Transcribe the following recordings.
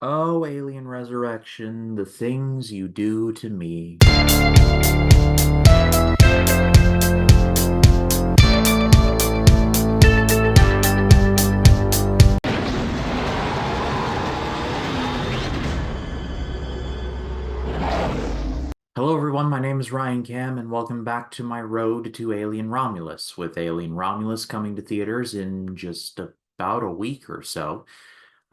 Oh, Alien Resurrection, the things you do to me. Hello, everyone. My name is Ryan Cam, and welcome back to my road to Alien Romulus, with Alien Romulus coming to theaters in just about a week or so.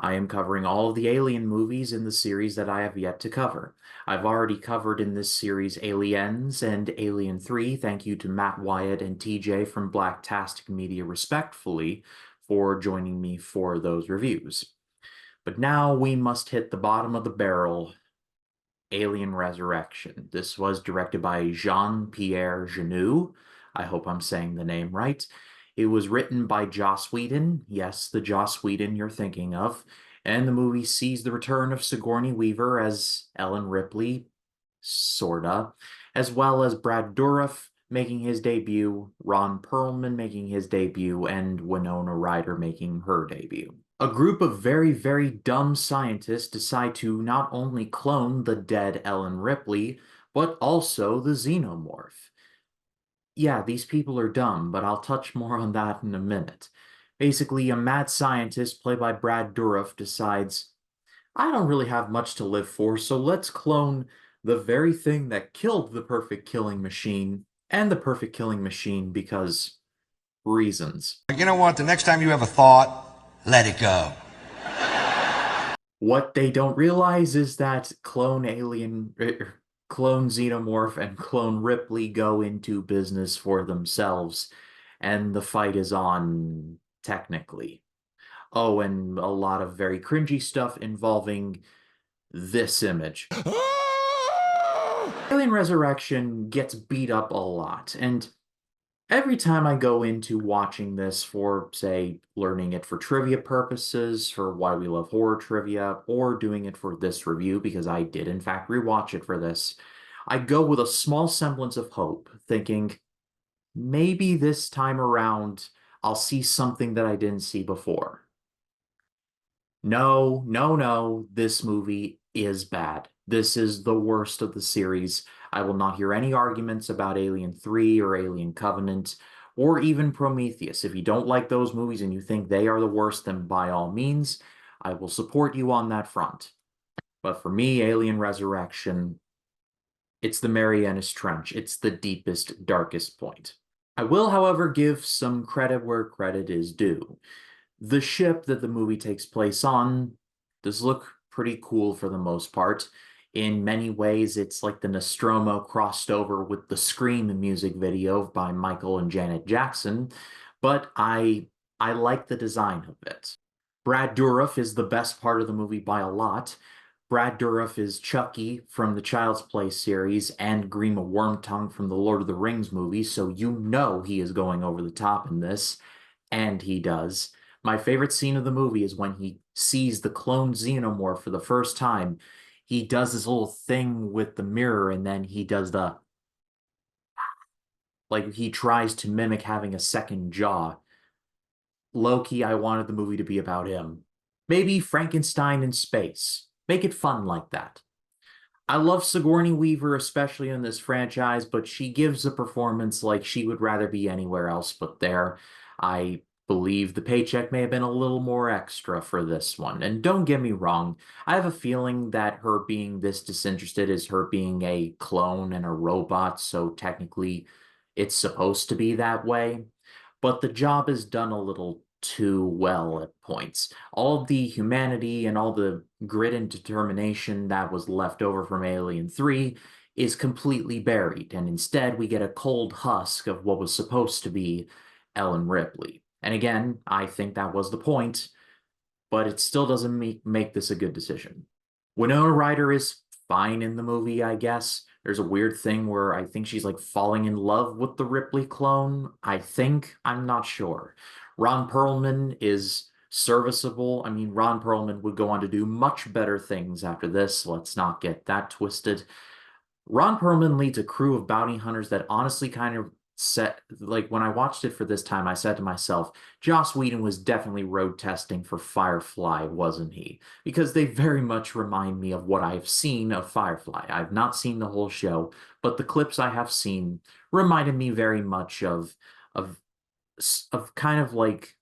I am covering all of the Alien movies in the series that I have yet to cover. I've already covered in this series Aliens and Alien 3. Thank you to Matt Wyatt and TJ from Blacktastic Media, respectfully, for joining me for those reviews. But now we must hit the bottom of the barrel. Alien Resurrection. This was directed by Jean-Pierre Jeunet. I hope I'm saying the name right. It was written by Joss Whedon. Yes, the Joss Whedon you're thinking of. And the movie sees the return of Sigourney Weaver as Ellen Ripley, sorta, as well as Brad Dourif making his debut, Ron Perlman making his debut, and Winona Ryder making her debut. A group of very, very dumb scientists decide to not only clone the dead Ellen Ripley, but also the xenomorph. Yeah, these people are dumb, but I'll touch more on that in a minute. Basically, a mad scientist played by Brad Dourif decides, I don't really have much to live for, so let's clone the very thing that killed the perfect killing machine and the perfect killing machine because reasons. You know what? The next time you have a thought, let it go. What they don't realize is that clone Xenomorph and clone Ripley go into business for themselves, and the fight is on technically. Oh, and a lot of very cringy stuff involving this image. Alien Resurrection gets beat up a lot, and every time I go into watching this for, say, learning it for trivia purposes, for why we love horror trivia, or doing it for this review, because I did in fact rewatch it for this, I go with a small semblance of hope, thinking maybe this time around I'll see something that I didn't see before. No, no, no, this movie is bad. This is the worst of the series. I will not hear any arguments about Alien 3 or Alien Covenant or even Prometheus. If you don't like those movies and you think they are the worst, then by all means, I will support you on that front. But for me, Alien Resurrection, it's the Marianas Trench. It's the deepest, darkest point. I will, however, give some credit where credit is due. The ship that the movie takes place on does look pretty cool for the most part. In many ways, it's like the Nostromo crossed over with the Scream music video by Michael and Janet Jackson, but I like the design of it. Brad Dourif is the best part of the movie by a lot. Brad Dourif is Chucky from the Child's Play series and Grima Wormtongue from the Lord of the Rings movies, so you know he is going over the top in this, and he does. My favorite scene of the movie is when he sees the clone xenomorph for the first time. He does this little thing with the mirror, and then he does the, like, he tries to mimic having a second jaw. Low-key, I wanted the movie to be about him. Maybe Frankenstein in space. Make it fun like that. I love Sigourney Weaver, especially in this franchise, but she gives a performance like she would rather be anywhere else but there. I believe the paycheck may have been a little more extra for this one. And don't get me wrong, I have a feeling that her being this disinterested is her being a clone and a robot, so technically it's supposed to be that way. But the job is done a little too well at points. All of the humanity and all the grit and determination that was left over from Alien 3 is completely buried, and instead we get a cold husk of what was supposed to be Ellen Ripley. And again, I think that was the point, but it still doesn't make this a good decision. Winona Ryder is fine in the movie, I guess. There's a weird thing where I think she's like falling in love with the Ripley clone. I think. I'm not sure. Ron Perlman is serviceable. I mean, Ron Perlman would go on to do much better things after this. Let's not get that twisted. Ron Perlman leads a crew of bounty hunters that honestly kind of set like when I watched it for this time, I said to myself, Joss Whedon was definitely road testing for Firefly, wasn't he? Because they very much remind me of what I've seen of Firefly. I've not seen the whole show, but the clips I have seen reminded me very much of of kind of like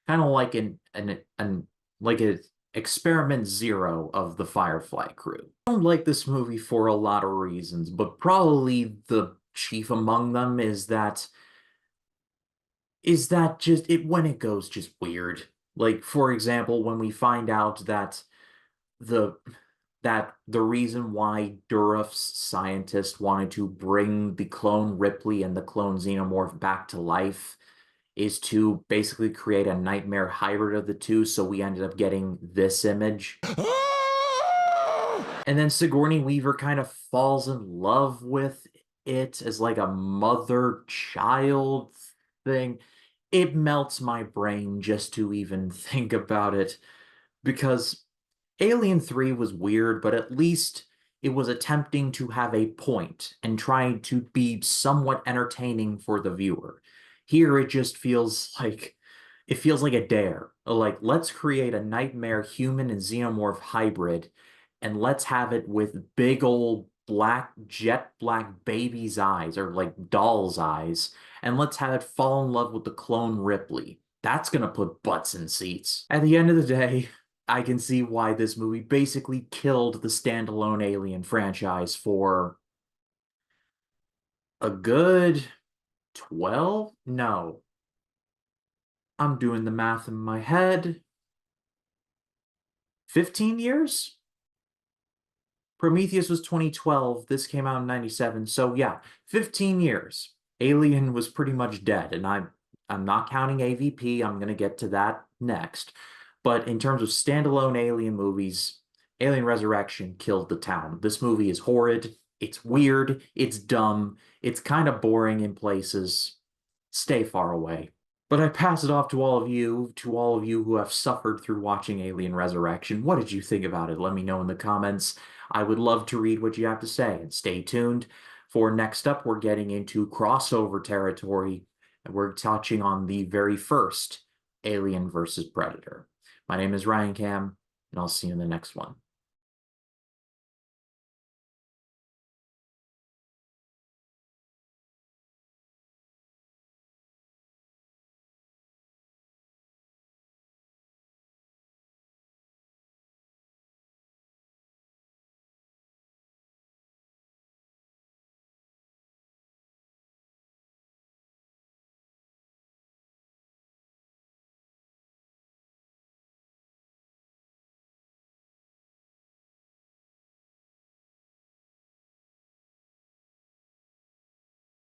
an like a experiment zero of the Firefly crew. I don't like this movie for a lot of reasons, but probably the chief among them is that just it when it goes just weird. Like for example, when we find out the that the reason why Duraf's scientist wanted to bring the clone Ripley and the clone Xenomorph back to life is to basically create a nightmare hybrid of the two, so we ended up getting this image. And then Sigourney Weaver kind of falls in love with it as like a mother-child thing. It melts my brain just to even think about it because Alien 3 was weird, but at least it was attempting to have a point and trying to be somewhat entertaining for the viewer. Here it feels like a dare. Like let's create a nightmare human and xenomorph hybrid and let's have it with big old black jet black baby's eyes or like doll's eyes and let's have it fall in love with the clone Ripley. That's gonna put butts in seats. At the end of the day, I can see why this movie basically killed the standalone Alien franchise for a good 12? No, I'm doing the math in my head. 15 years? Prometheus was 2012. This came out in 97. So yeah, 15 years. Alien was pretty much dead, and I'm not counting AVP. I'm gonna get to that next. But in terms of standalone Alien movies, Alien Resurrection killed the town. This movie is horrid. It's weird. It's dumb. It's kind of boring in places. Stay far away. But I pass it off to all of you who have suffered through watching Alien Resurrection. What did you think about it? Let me know in the comments. I would love to read what you have to say. And stay tuned for next up, we're getting into crossover territory, and we're touching on the very first Alien versus Predator. My name is Ryan Cam, and I'll see you in the next one.